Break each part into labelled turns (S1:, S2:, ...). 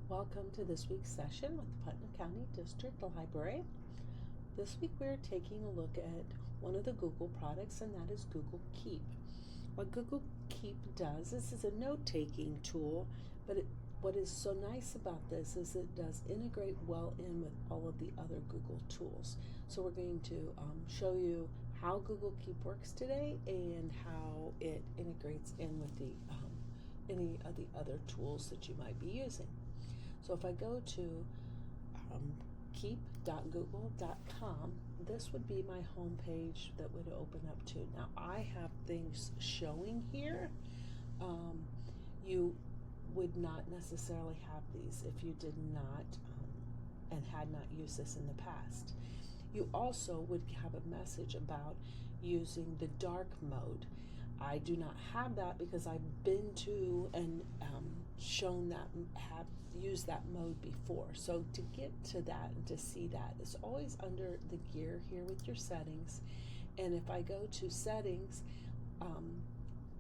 S1: Welcome to this week's session with the Putnam County District Library. This week we're taking a look at one of the Google products, and that is Google Keep. What Google Keep does is it's a note-taking tool, but what is so nice about this is it does integrate well in with all of the other Google tools. So we're going to show you how Google Keep works today and how it integrates in with the any of the other tools that you might be using. So if I go to keep.google.com, this would be my home page that would open up to. Now I have things showing here. You would not necessarily have these if you did not and had not used this in the past. You also would have a message about using the dark mode. I do not have that because I've been to and shown that, have used that mode before. So to get to that and to see that, it's always under the gear here with your settings. And if I go to settings,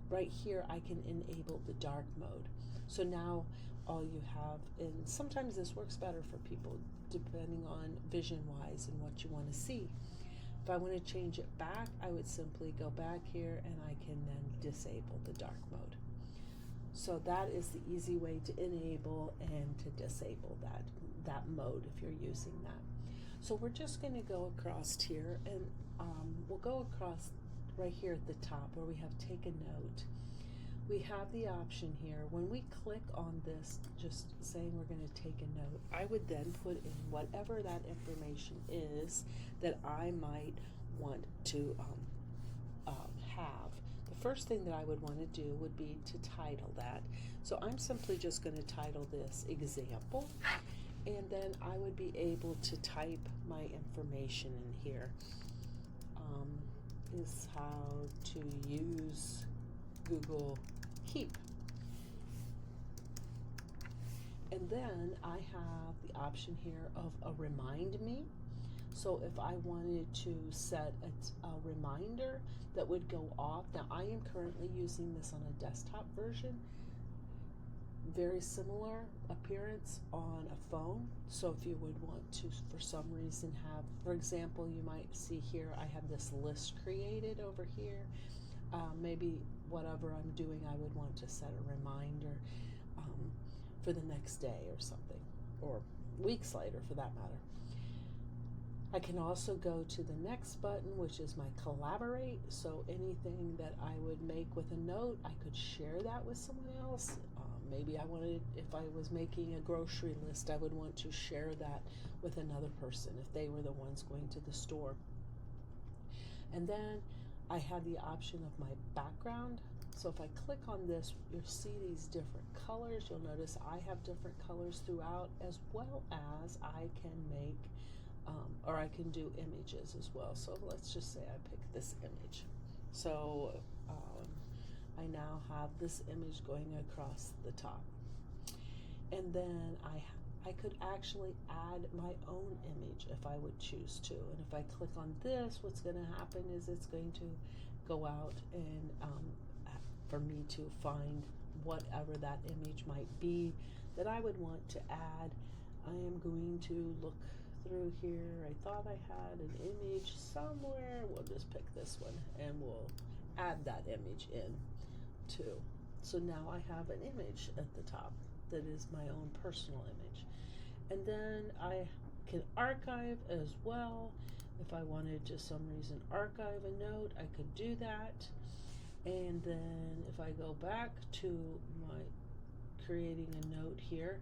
S1: right here I can enable the dark mode. So now all you have, and sometimes this works better for people depending on vision wise and what you want to see. If I want to change it back, I would simply go back here and I can then disable the dark mode. So that is the easy way to enable and to disable that mode if you're using that. So we're just going to go across here, and we'll go across right here at the top where we have take a note. We have the option here. When we click on this, just saying we're going to take a note, I would then put in whatever that information is that I might want to have. The first thing that I would want to do would be to title that. So I'm simply just going to title this example, and then I would be able to type my information in here. Is how to use Google Keep. And then I have the option here of a remind me. So if I wanted to set a reminder that would go off, now I am currently using this on a desktop version, very similar appearance on a phone. So if you would want to, for some reason, have, for example, you might see here, I have this list created over here. Maybe whatever I'm doing, I would want to set a reminder for the next day or something, or weeks later for that matter. I can also go to the next button, which is my collaborate. So anything that I would make with a note, I could share that with someone else. Maybe I wanted, if I was making a grocery list, I would want to share that with another person if they were the ones going to the store. And then I have the option of my background. So if I click on this, you'll see these different colors. You'll notice I have different colors throughout, as well as I can make, or I can do images as well. So let's just say I pick this image. So I now have this image going across the top. And then I could actually add my own image if I would choose to. And if I click on this, what's going to happen is it's going to go out and for me to find whatever that image might be that I would want to add. I am going to look through here. I thought I had an image somewhere. We'll just pick this one and we'll add that image in too. So now I have an image at the top that is my own personal image. And then I can archive as well. If I wanted to some reason archive a note, I could do that. And then if I go back to my creating a note here,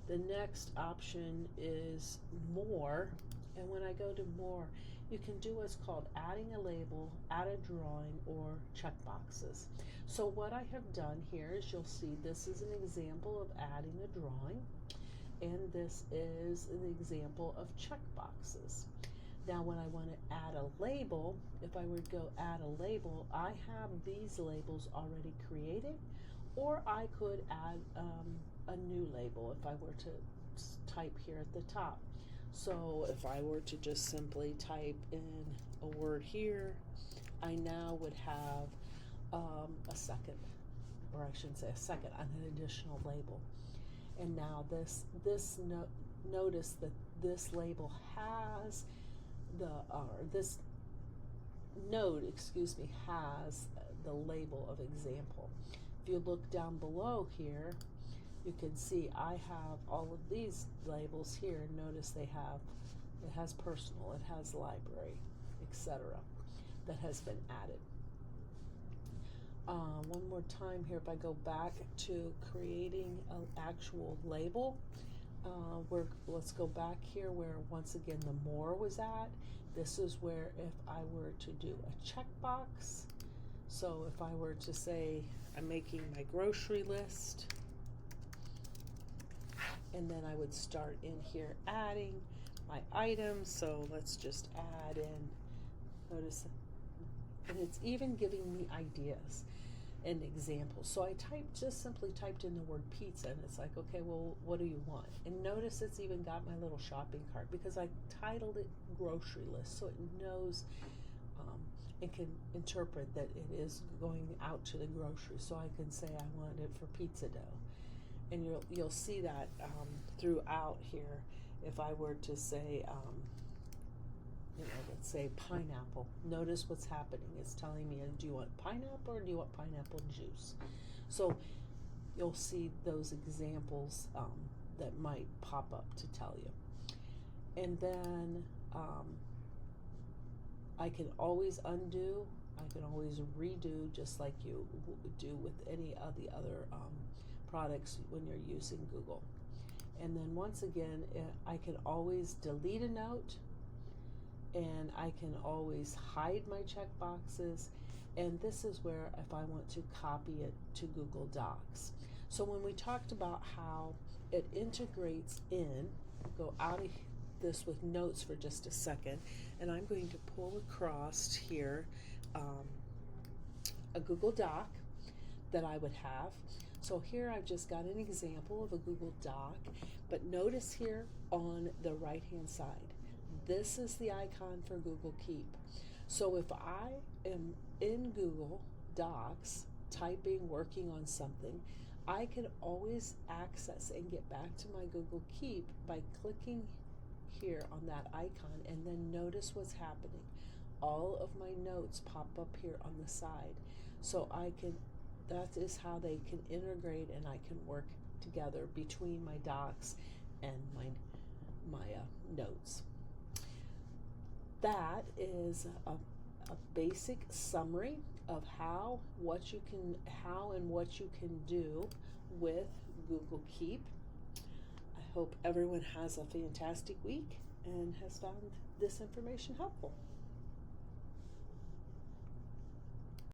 S1: the next option is more. And when I go to more, you can do what's called adding a label, add a drawing, or checkboxes. So what I have done here is, you'll see this is an example of adding a drawing, and this is an example of checkboxes. Now when I want to add a label, if I were to go add a label, I have these labels already created, or I could add a new label if I were to type here at the top. So if I were to just simply type in a word here, I now would have a second, or I shouldn't say a second, an additional label. And now notice that this label has this node, has the label of example. If you look down below here, you can see I have all of these labels here. Notice it has personal, it has library, etc. that has been added. One more time here, if I go back to creating an actual label, let's go back here where once again the more was at. This is where if I were to do a checkbox, so if I were to say I'm making my grocery list, and then I would start in here adding my items. So let's just add in, notice, and it's even giving me ideas and examples. So I just simply typed in the word pizza, and it's like, okay, well, what do you want? And notice it's even got my little shopping cart because I titled it grocery list, so it knows and can interpret that it is going out to the grocery. So I can say I want it for pizza dough, and you'll see that throughout here. If I were to say, let's say pineapple. Notice what's happening. It's telling me, do you want pineapple or do you want pineapple juice? So you'll see those examples that might pop up to tell you. And then I can always undo. I can always redo, just like you do with any of the other products when you're using Google. And then once again, I can always delete a note, and I can always hide my checkboxes. And this is where if I want to copy it to Google Docs. So when we talked about how it integrates in, go out of this with notes for just a second, and I'm going to pull across here a Google Doc that I would have. So here I've just got an example of a Google Doc, but notice here on the right hand side, this is the icon for Google Keep. So if I am in Google Docs typing, working on something, I can always access and get back to my Google Keep by clicking here on that icon, and then notice what's happening. All of my notes pop up here on the side. So that is how they can integrate, and I can work together between my docs and my notes. That is a basic summary of how and what you can do with Google Keep. I hope everyone has a fantastic week and has found this information helpful.